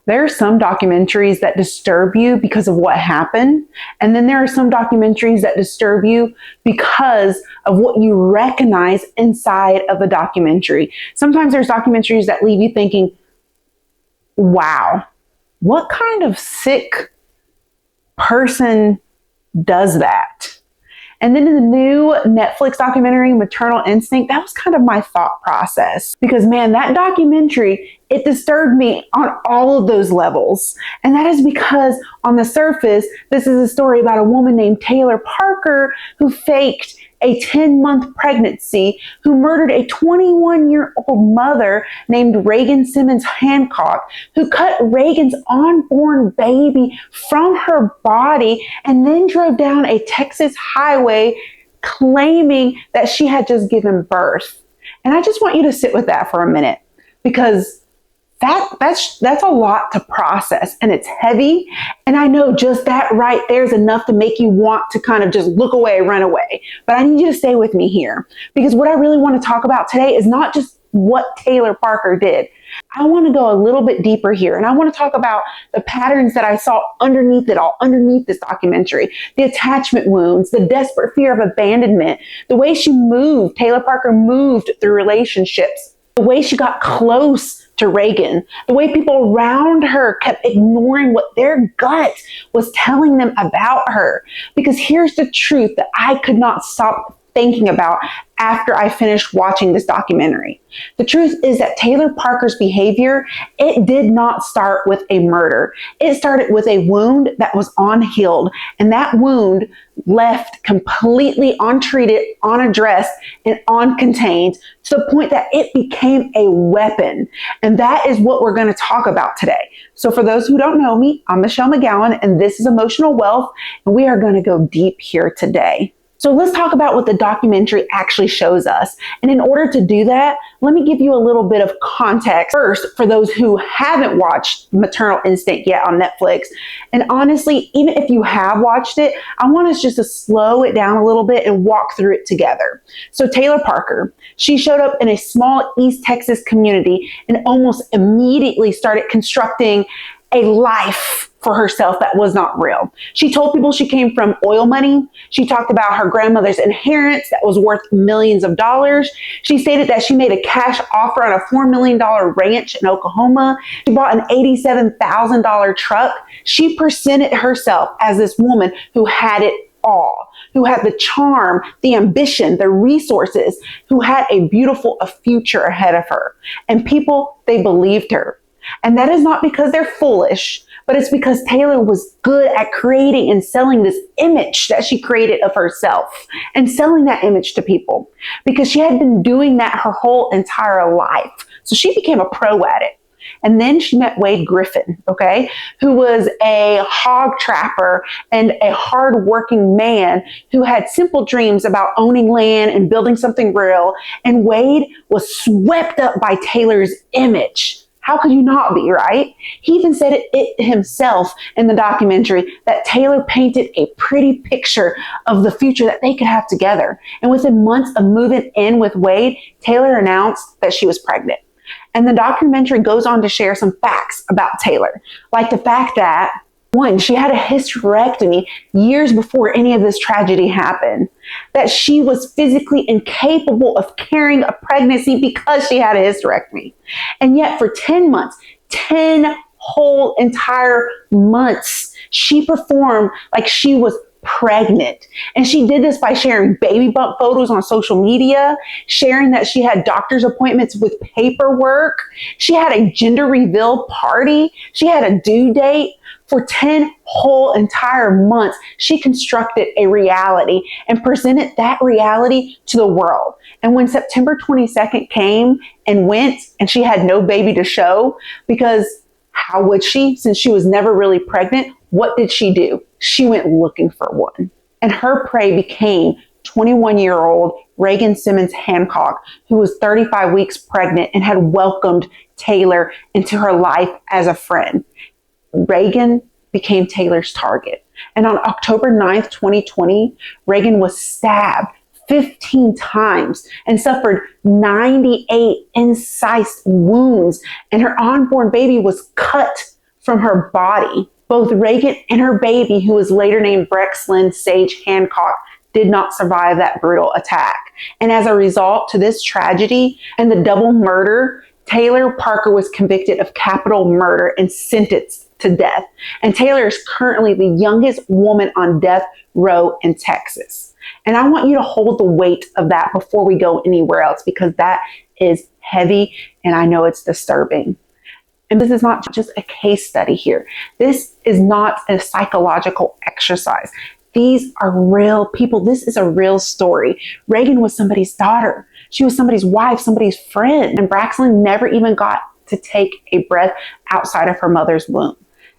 There are some documentaries that disturb you because of what happened. And then there are some documentaries that disturb you because of what you recognize inside of the documentary. Sometimes there's documentaries that leave you thinking, wow, what kind of sick person does that? And then in the new Netflix documentary, Maternal, that was kind of my thought process. Because man, that documentary, it disturbed me on all of those levels. And that is because on the surface, this is a story about a woman named Taylor Parker who faked a 10-month pregnancy, who murdered a 21-year-old mother named Reagan Simmons-Hancock, who cut Reagan's unborn baby from her body and then drove down a Texas highway claiming that she had just given birth. And I just want you to sit with that for a minute, because that's a lot to process, and it's heavy. And I know just that right there is enough to make you want to kind of just look away, run away. But I need you to stay with me here, because what I really want to talk about today is not just what Taylor Parker did. I want to go a little bit deeper here, and I want to talk about the patterns that I saw underneath it all, underneath this documentary, the attachment wounds, the desperate fear of abandonment, the way she moved, Taylor Parker moved through relationships, the way she got close to Reagan, the way people around her kept ignoring what their gut was telling them about her. Because here's the truth that I could not stop thinking about after I finished watching this documentary. The truth is that Taylor Parker's behavior, it did not start with a murder. It started with a wound that was unhealed, and that wound left completely untreated, unaddressed, and uncontained, to the point that it became a weapon. And that is what we're going to talk about today. So for those who don't know me, I'm Michelle McGowan, and this is Emotional Wealth, and we are going to go deep here today. So let's talk about what the documentary actually shows us. And in order to do that, let me give you a little bit of context first for those who haven't watched Maternal Instinct yet on Netflix. And honestly, even if you have watched it, I want us just to slow it down a little bit and walk through it together. So Taylor Parker, she showed up in a small East Texas community and almost immediately started constructing a life for herself that was not real. She told people she came from oil money. She talked about her grandmother's inheritance that was worth millions of dollars. She stated that she made a cash offer on a $4 million ranch in Oklahoma. She bought an $87,000 truck. She presented herself as this woman who had it all, who had the charm, the ambition, the resources, who had a beautiful future ahead of her. And people, they believed her. And that is not because they're foolish, but it's because Taylor was good at creating and selling this image that she created of herself and selling that image to people, because she had been doing that her whole entire life. So she became a pro at it. And then she met Wade Griffin, who was a hog trapper and a hardworking man who had simple dreams about owning land and building something real. And Wade was swept up by Taylor's image. How could you not be, right? He even said it himself in the documentary that Taylor painted a pretty picture of the future that they could have together. And within months of moving in with Wade, Taylor announced that she was pregnant. And the documentary goes on to share some facts about Taylor, like the fact that, one, she had a hysterectomy years before any of this tragedy happened, that she was physically incapable of carrying a pregnancy because she had a hysterectomy. And yet for 10 months, 10 whole entire months, she performed like she was pregnant. And she did this by sharing baby bump photos on social media, sharing that she had doctor's appointments with paperwork. She had a gender reveal party. She had a due date. For 10 whole entire months, she constructed a reality and presented that reality to the world. And when September 22nd came and went, and she had no baby to show, because how would she, since she was never really pregnant, what did she do? She went looking for one. And her prey became 21-year-old Reagan Simmons-Hancock, who was 35 weeks pregnant and had welcomed Taylor into her life as a friend. Reagan became Taylor's target. And on October 9th, 2020, Reagan was stabbed 15 times and suffered 98 incised wounds. And her unborn baby was cut from her body. Both Reagan and her baby, who was later named Brexlyn Sage Hancock, did not survive that brutal attack. And as a result to this tragedy and the double murder, Taylor Parker was convicted of capital murder and sentenced to death. And Taylor is currently the youngest woman on death row in Texas. And I want you to hold the weight of that before we go anywhere else, because that is heavy and I know it's disturbing. And this is not just a case study here. This is not a psychological exercise. These are real people. This is a real story. Reagan was somebody's daughter. She was somebody's wife, somebody's friend. And Brexlyn never even got to take a breath outside of her mother's womb.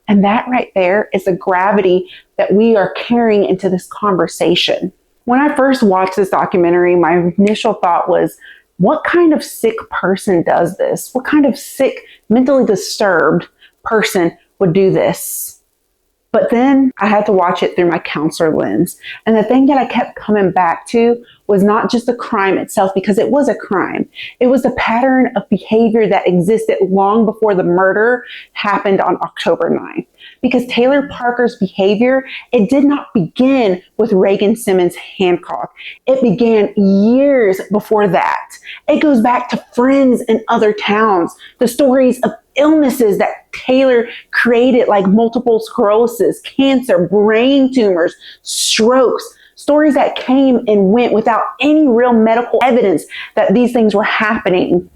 And that right there is the gravity that we are carrying into this conversation. When I first watched this documentary, my initial thought was, what kind of sick person does this? What kind of sick, mentally disturbed person would do this? But then I had to watch it through my counselor lens. And the thing that I kept coming back to was not just the crime itself, because it was a crime. It was the pattern of behavior that existed long before the murder happened on October 9th. Because Taylor Parker's behavior, it did not begin with Reagan Simmons-Hancock. It began years before that. It goes back to friends in other towns, the stories of illnesses that Taylor created, like multiple sclerosis, cancer, brain tumors, strokes, stories that came and went without any real medical evidence that these things were happening.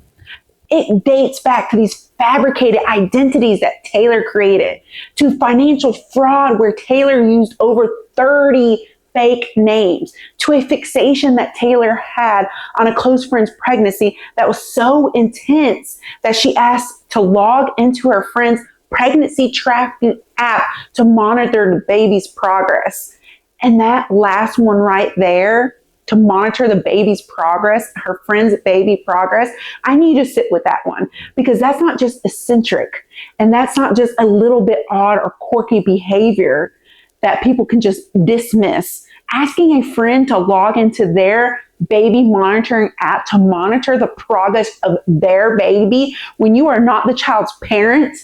It dates back to these fabricated identities that Taylor created, to financial fraud where Taylor used over 30 fake names, to a fixation that Taylor had on a close friend's pregnancy that was so intense that she asked to log into her friend's pregnancy tracking app to monitor the baby's progress. And that last one right there, to monitor the baby's progress, her friend's baby progress, I need to sit with that one, because that's not just eccentric, and that's not just a little bit odd or quirky behavior that people can just dismiss. Asking a friend to log into their baby monitoring app to monitor the progress of their baby when you are not the child's parent,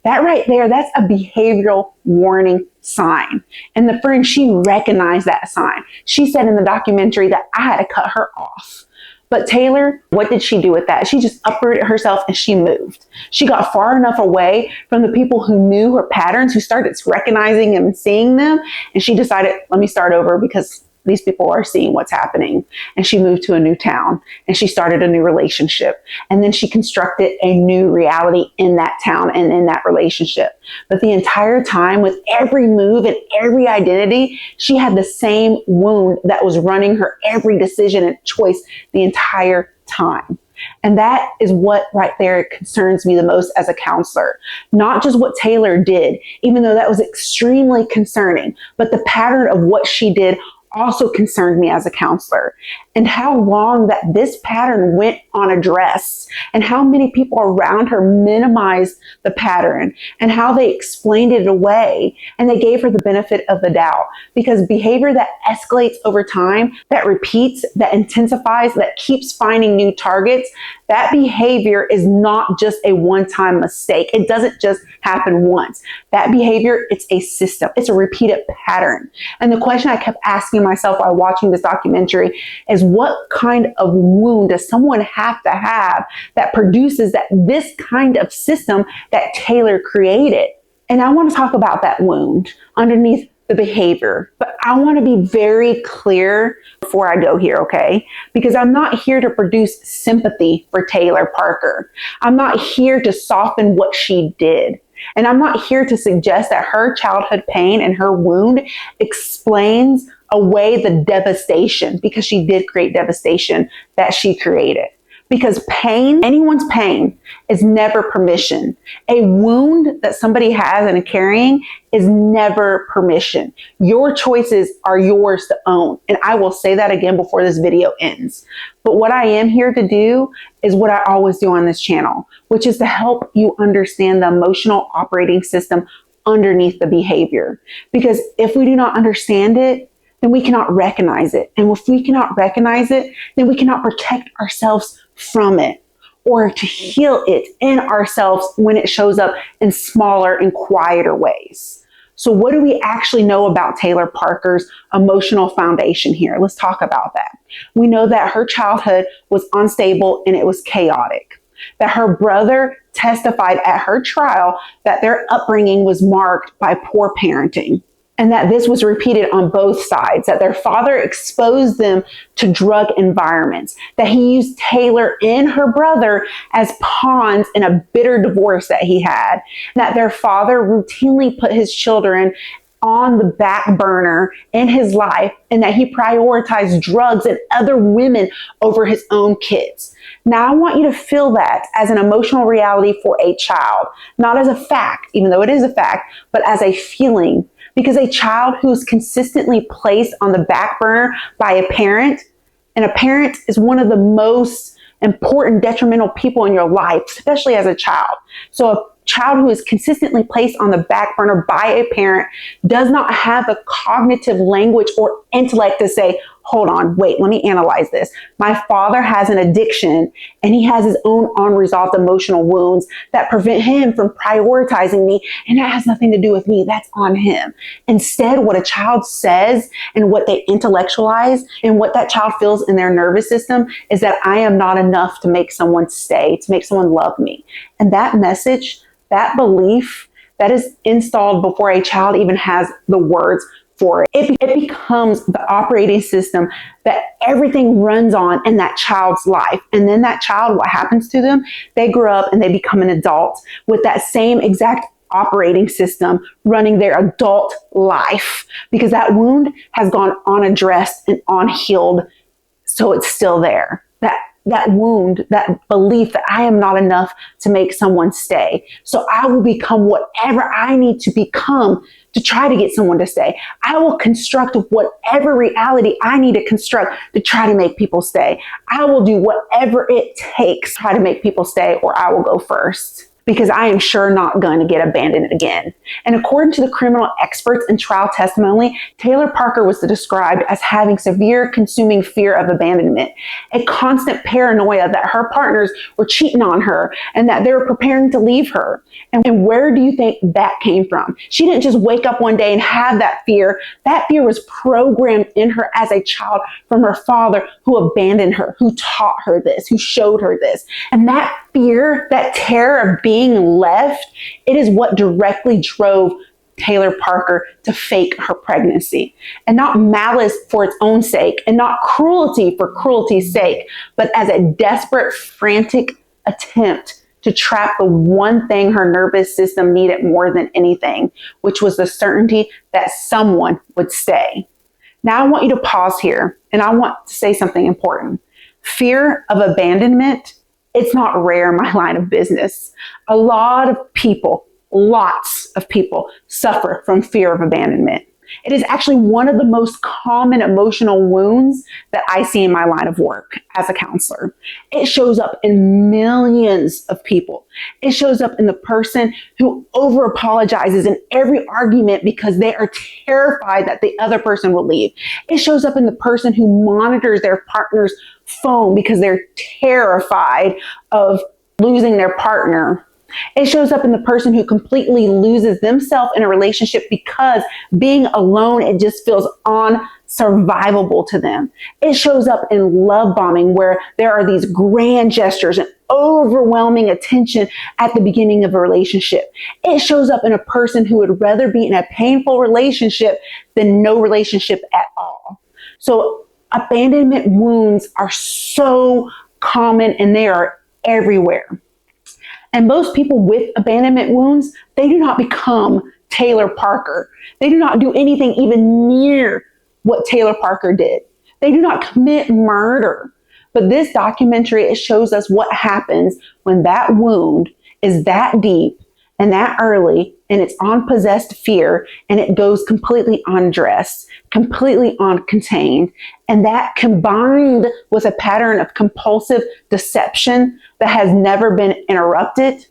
that right there, that's a behavioral warning sign. And the friend, she recognized that sign. She said in the documentary that I had to cut her off. But Taylor, what did she do with that? She just uprooted herself and she moved. She got far enough away from the people who knew her patterns, who started recognizing them and seeing them. And she decided, let me start over, because these people are seeing what's happening. And she moved to a new town and she started a new relationship. And then she constructed a new reality in that town and in that relationship. But the entire time, with every move and every identity, she had the same wound that was running her every decision and choice the entire time. And that is what right there concerns me the most as a counselor. Not just what Taylor did, even though that was extremely concerning, but the pattern of what she did also concerned me as a counselor, and how long that this pattern went unaddressed, and how many people around her minimized the pattern, and how they explained it away, and they gave her the benefit of the doubt. Because behavior that escalates over time, that repeats, that intensifies, that keeps finding new targets, that behavior is not just a one-time mistake. It doesn't just happen once. That behavior, it's a system. It's a repeated pattern. And the question I kept asking myself while watching this documentary is, what kind of wound does someone have to have that produces this kind of system that Taylor created? And I want to talk about that wound underneath the behavior. But I want to be very clear before I go here, okay? Because I'm not here to produce sympathy for Taylor Parker. I'm not here to soften what she did. And I'm not here to suggest that her childhood pain and her wound explains away the devastation, because she did create devastation that she created. Because pain, anyone's pain, is never permission. A wound that somebody has and carrying is never permission. Your choices are yours to own. And I will say that again before this video ends. But what I am here to do is what I always do on this channel, which is to help you understand the emotional operating system underneath the behavior. Because if we do not understand it, then we cannot recognize it. And if we cannot recognize it, then we cannot protect ourselves from it. or to heal it in ourselves when it shows up in smaller and quieter ways. So what do we actually know about Taylor Parker's emotional foundation here? Let's talk about that. We know that her childhood was unstable and it was chaotic. That her brother testified at her trial that their upbringing was marked by poor parenting. And that this was repeated on both sides, that their father exposed them to drug environments, that he used Taylor and her brother as pawns in a bitter divorce that he had, that their father routinely put his children on the back burner in his life, and that he prioritized drugs and other women over his own kids. Now I want you to feel that as an emotional reality for a child, not as a fact, even though it is a fact, but as a feeling. Because a child who's consistently placed on the back burner by a parent, and a parent is one of the most important detrimental people in your life, especially as a child. So a child who is consistently placed on the back burner by a parent does not have the cognitive language or intellect to say, hold on, wait, let me analyze this. My father has an addiction and he has his own unresolved emotional wounds that prevent him from prioritizing me, and that has nothing to do with me. That's on him. Instead, what a child says and what they intellectualize and what that child feels in their nervous system is that I am not enough to make someone stay, to make someone love me. And that message, that belief, that is installed before a child even has the words for it. It becomes the operating system that everything runs on in that child's life. And then that child, what happens to them? They grow up and they become an adult with that same exact operating system running their adult life, because that wound has gone unaddressed and unhealed. So it's still there. That wound, that belief that I am not enough to make someone stay. So I will become whatever I need to become to try to get someone to stay. I will construct whatever reality I need to construct to try to make people stay. I will do whatever it takes to try to make people stay, or I will go first, because I am sure not going to get abandoned again. And according to the criminal experts in trial testimony, Taylor Parker was described as having severe consuming fear of abandonment, a constant paranoia that her partners were cheating on her and that they were preparing to leave her. And where do you think that came from? She didn't just wake up one day and have that fear. That fear was programmed in her as a child from her father, who abandoned her, who taught her this, who showed her this. And that fear, that terror of being left, it is what directly drove Taylor Parker to fake her pregnancy. And not malice for its own sake, and not cruelty for cruelty's sake, but as a desperate, frantic attempt to trap the one thing her nervous system needed more than anything, which was the certainty that someone would stay. Now I want you to pause here, and I want to say something important. Fear of abandonment, it's not rare in my line of business. A lot of people, lots of people suffer from fear of abandonment. It is actually one of the most common emotional wounds that I see in my line of work as a counselor. It shows up in millions of people. It shows up in the person who over apologizes in every argument because they are terrified that the other person will leave. It shows up in the person who monitors their partner's phone because they're terrified of losing their partner. It shows up in the person who completely loses themselves in a relationship because being alone, it just feels unsurvivable to them. It shows up in love bombing, where there are these grand gestures and overwhelming attention at the beginning of a relationship. It shows up in a person who would rather be in a painful relationship than no relationship at all. So abandonment wounds are so common and they are everywhere. And most people with abandonment wounds, they do not become Taylor Parker. They do not do anything even near what Taylor Parker did. They do not commit murder. But this documentary, it shows us what happens when that wound is that deep and that early, and it's unpossessed fear, and it goes completely undressed, completely uncontained. And that, combined with a pattern of compulsive deception that has never been interrupted,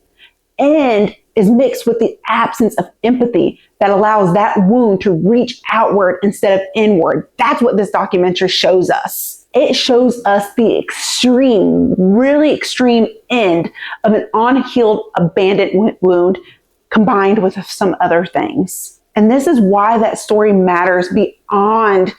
and is mixed with the absence of empathy that allows that wound to reach outward instead of inward. That's what this documentary shows us. it shows us the extreme, really extreme end of an unhealed abandonment wound combined with some other things. And this is why that story matters beyond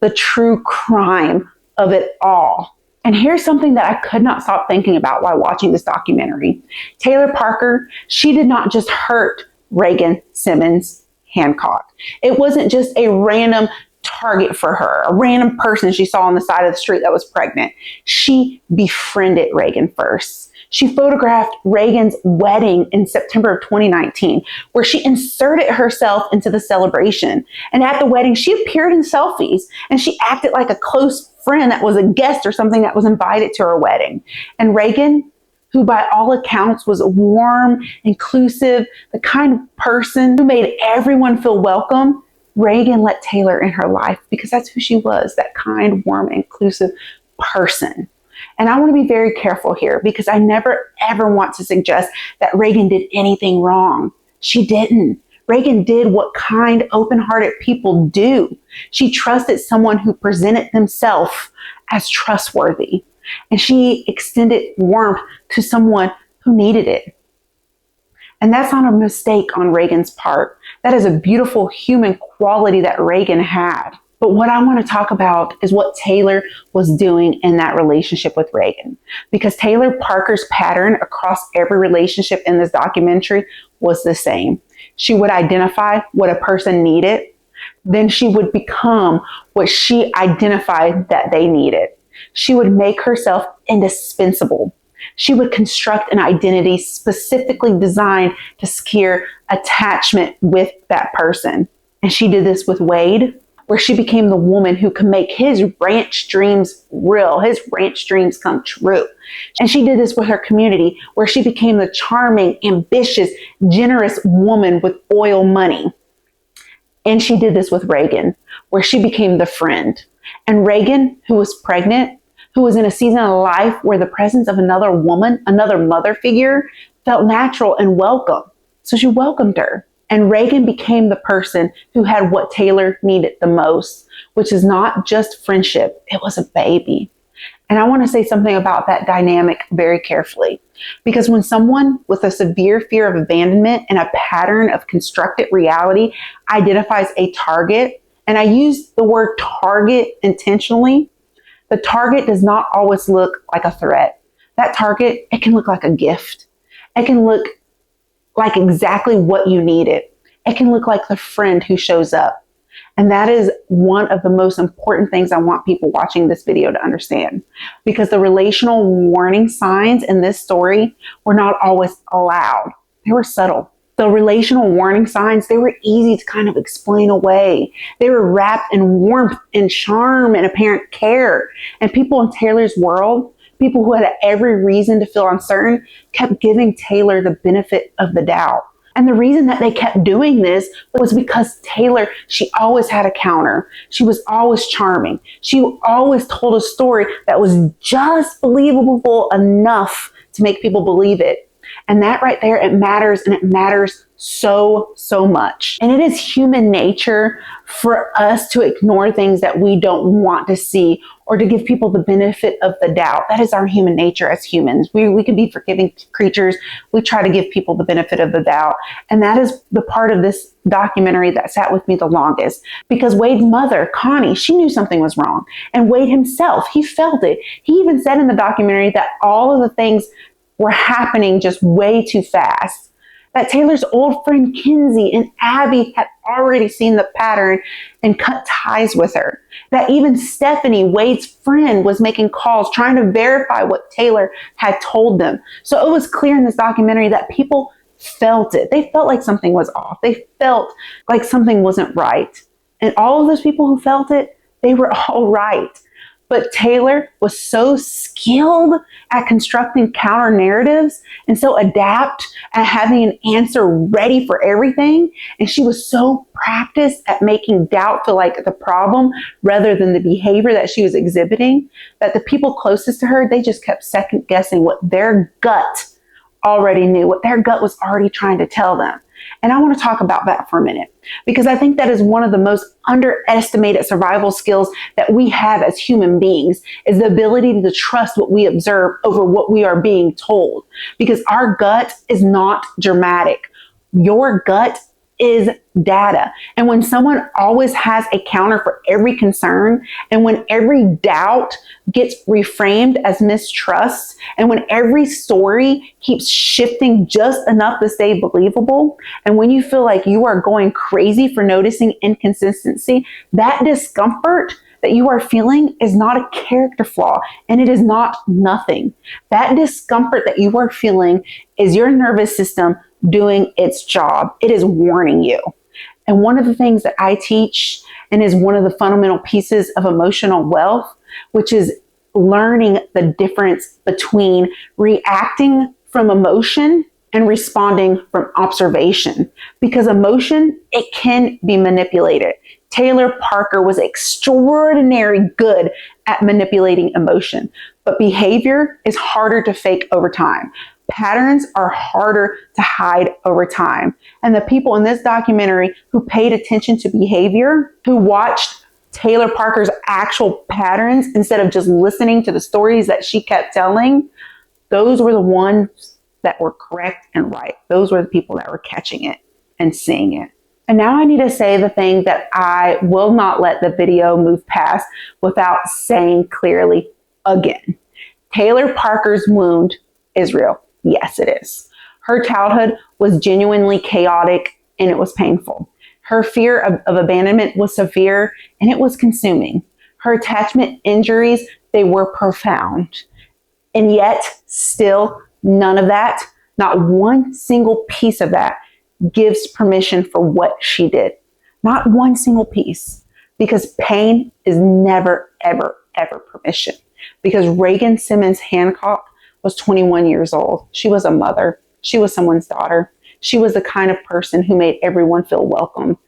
the true crime of it all. And here's something that I could not stop thinking about while watching this documentary. Taylor Parker, she did not just hurt Reagan Simmons-Hancock. It wasn't just a random target for her, a random person she saw on the side of the street that was pregnant. She befriended Reagan first. She photographed Reagan's wedding in September of 2019, where she inserted herself into the celebration. And at the wedding, she appeared in selfies and she acted like a close friend that was a guest or something that was invited to her wedding. And Reagan, who by all accounts was warm, inclusive, the kind of person who made everyone feel welcome, Reagan let Taylor in her life because that's who she was, that kind, warm, inclusive person. And I want to be very careful here because I never ever want to suggest that Reagan did anything wrong. She didn't. Reagan did what kind, open-hearted people do. She trusted someone who presented themselves as trustworthy. And she extended warmth to someone who needed it. And that's not a mistake on Reagan's part. That is a beautiful human quality that Reagan had. But what I want to talk about is what Taylor was doing in that relationship with Reagan. Because Taylor Parker's pattern across every relationship in this documentary was the same. She would identify what a person needed. Then she would become what she identified that they needed. She would make herself indispensable. She would construct an identity specifically designed to secure attachment with that person. And she did this with Wade, where she became the woman who could make his ranch dreams real, his ranch dreams come true. And she did this with her community, where she became the charming, ambitious, generous woman with oil money. And she did this with Reagan, where she became the friend. And Reagan, who was pregnant, who was in a season of life where the presence of another woman, another mother figure, felt natural and welcome. So she welcomed her. And Reagan became the person who had what Taylor needed the most, which is not just friendship, it was a baby. And I want to say something about that dynamic very carefully. Because when someone with a severe fear of abandonment and a pattern of constructed reality identifies a target, and I use the word target intentionally, the target does not always look like a threat. That target, it can look like a gift. It can look like exactly what you needed. It can look like the friend who shows up. And that is one of the most important things I want people watching this video to understand. Because the relational warning signs in this story were not always loud. They were subtle. The relational warning signs, they were easy to kind of explain away. They were wrapped in warmth and charm and apparent care. And people in Taylor's world, people who had every reason to feel uncertain, kept giving Taylor the benefit of the doubt. And the reason that they kept doing this was because Taylor, she always had a counter. She was always charming. She always told a story that was just believable enough to make people believe it. And that right there, it matters, and it matters so, so much. And it is human nature for us to ignore things that we don't want to see or to give people the benefit of the doubt. That is our human nature as humans. We can be forgiving creatures. We try to give people the benefit of the doubt. And that is the part of this documentary that sat with me the longest. Because Wade's mother, Connie, she knew something was wrong. And Wade himself, he felt it. He even said in the documentary that all of the things were happening just way too fast. That Taylor's old friend Kinsey and Abby had already seen the pattern and cut ties with her. That even Stephanie, Wade's friend, was making calls trying to verify what Taylor had told them. So it was clear in this documentary that people felt it. They felt like something was off. They felt like something wasn't right. And all of those people who felt it, they were all right. But Taylor was so skilled at constructing counter narratives and so adept at having an answer ready for everything. And she was so practiced at making doubt feel like the problem rather than the behavior that she was exhibiting, that the people closest to her, they just kept second guessing what their gut already knew, what their gut was already trying to tell them. And I want to talk about that for a minute, because I think that is one of the most underestimated survival skills that we have as human beings, is the ability to trust what we observe over what we are being told, because our gut is not dramatic. Your gut is data. And when someone always has a counter for every concern, and when every doubt gets reframed as mistrust, and when every story keeps shifting just enough to stay believable, and when you feel like you are going crazy for noticing inconsistency, that discomfort that you are feeling is not a character flaw, and it is not nothing. That discomfort that you are feeling is your nervous system doing its job. It is warning you. And one of the things that I teach, and is one of the fundamental pieces of emotional wealth, which is learning the difference between reacting from emotion and responding from observation. Because emotion, it can be manipulated. Taylor Parker was extraordinarily good at manipulating emotion, but behavior is harder to fake over time. Patterns are harder to hide over time. And the people in this documentary who paid attention to behavior, who watched Taylor Parker's actual patterns instead of just listening to the stories that she kept telling, those were the ones that were correct and right. Those were the people that were catching it and seeing it. And now I need to say the thing that I will not let the video move past without saying clearly again. Taylor Parker's wound is real. Yes, it is. Her childhood was genuinely chaotic and it was painful. Her fear of abandonment was severe and it was consuming. Her attachment injuries, they were profound. And yet, still, none of that, not one single piece of that, gives permission for what she did. Not one single piece. Because pain is never, ever, ever permission. Because Reagan Simmons-Hancock was 21 years old. She was a mother. She was someone's daughter. She was the kind of person who made everyone feel welcome.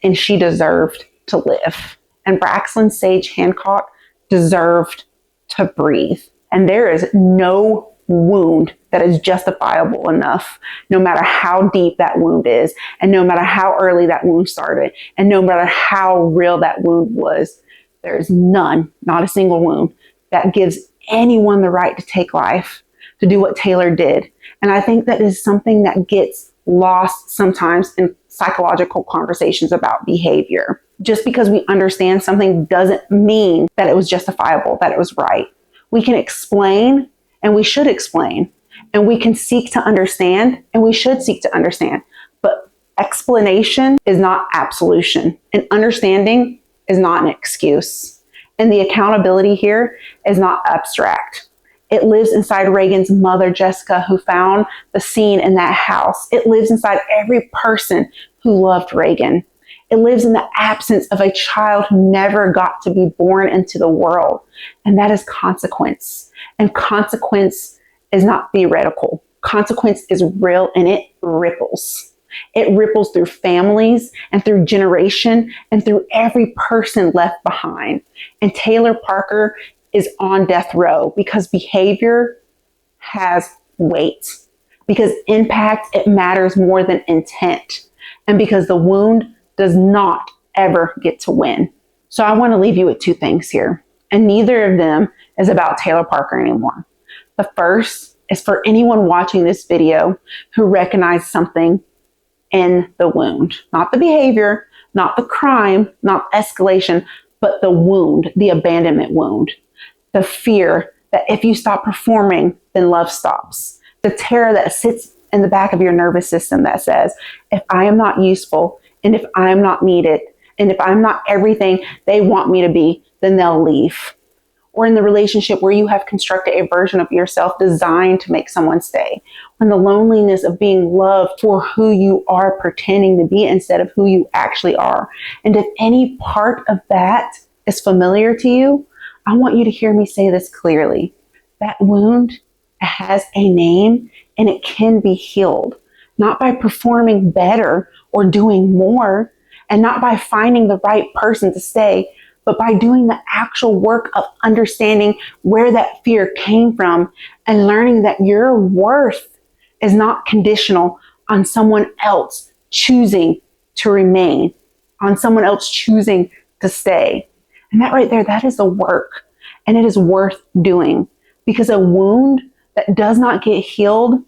And she deserved to live. And Braxton Sage Hancock deserved to breathe. And there is no wound that is justifiable enough, no matter how deep that wound is, and no matter how early that wound started, and no matter how real that wound was. There is none, not a single wound, that gives anyone the right to take life, to do what Taylor did. And I think that is something that gets lost sometimes in psychological conversations about behavior. Just because we understand something doesn't mean that it was justifiable, that it was right. We can explain, and we should explain, and we can seek to understand, and we should seek to understand. But explanation is not absolution, and understanding is not an excuse. And the accountability here is not abstract. It lives inside Reagan's mother, Jessica, who found the scene in that house. It lives inside every person who loved Reagan. It lives in the absence of a child who never got to be born into the world. And that is consequence. And consequence is not theoretical. Consequence is real, and it ripples. It ripples through families and through generation and through every person left behind. And Taylor Parker is on death row because behavior has weight, because impact, it matters more than intent, and because the wound does not ever get to win. So I want to leave you with two things here, and neither of them is about Taylor Parker anymore. The first is for anyone watching this video who recognized something in the wound, not the behavior, not the crime, not escalation, but the wound, the abandonment wound, the fear that if you stop performing, then love stops, the terror that sits in the back of your nervous system that says, if I am not useful, and if I am not needed, and if I'm not everything they want me to be, then they'll leave. Or in the relationship where you have constructed a version of yourself designed to make someone stay. When the loneliness of being loved for who you are pretending to be instead of who you actually are. And if any part of that is familiar to you, I want you to hear me say this clearly. That wound has a name, and it can be healed. Not by performing better or doing more, and not by finding the right person to stay, but by doing the actual work of understanding where that fear came from and learning that your worth is not conditional on someone else choosing to remain, on someone else choosing to stay. And that right there, that is the work. And it is worth doing, because a wound that does not get healed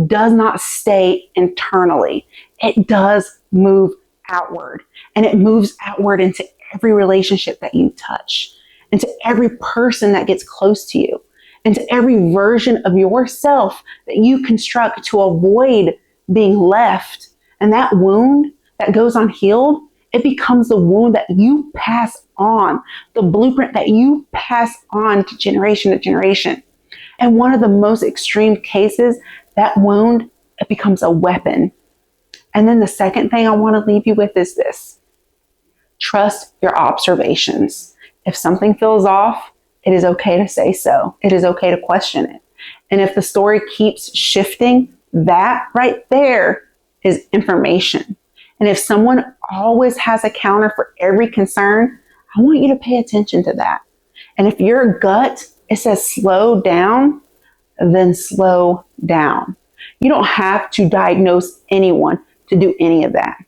does not stay internally. It does move outward, and it moves outward into every relationship that you touch, into every person that gets close to you, into every version of yourself that you construct to avoid being left. And that wound that goes unhealed, it becomes the wound that you pass on, the blueprint that you pass on to generation. And one of the most extreme cases, that wound, it becomes a weapon. And then the second thing I want to leave you with is this: trust your observations. If something feels off, it is okay to say so. It is okay to question it. And if the story keeps shifting, that right there is information. And if someone always has a counter for every concern, I want you to pay attention to that. And if your gut, it says slow down, then slow down. You don't have to diagnose anyone to do any of that.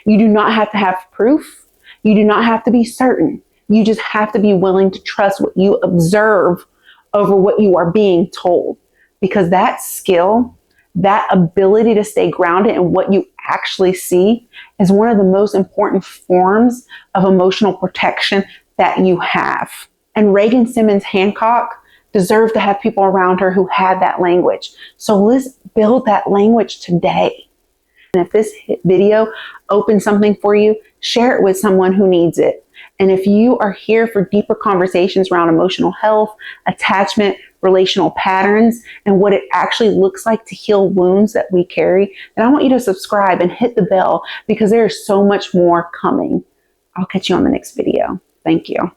You do not have to have proof. You do not have to be certain. You just have to be willing to trust what you observe over what you are being told. Because that skill, that ability to stay grounded in what you actually see, is one of the most important forms of emotional protection that you have. And Reagan Simmons-Hancock deserved to have people around her who had that language. So let's build that language today. And if this video opens something for you, share it with someone who needs it. And if you are here for deeper conversations around emotional health, attachment, relational patterns, and what it actually looks like to heal wounds that we carry, then I want you to subscribe and hit the bell, because there is so much more coming. I'll catch you on the next video. Thank you.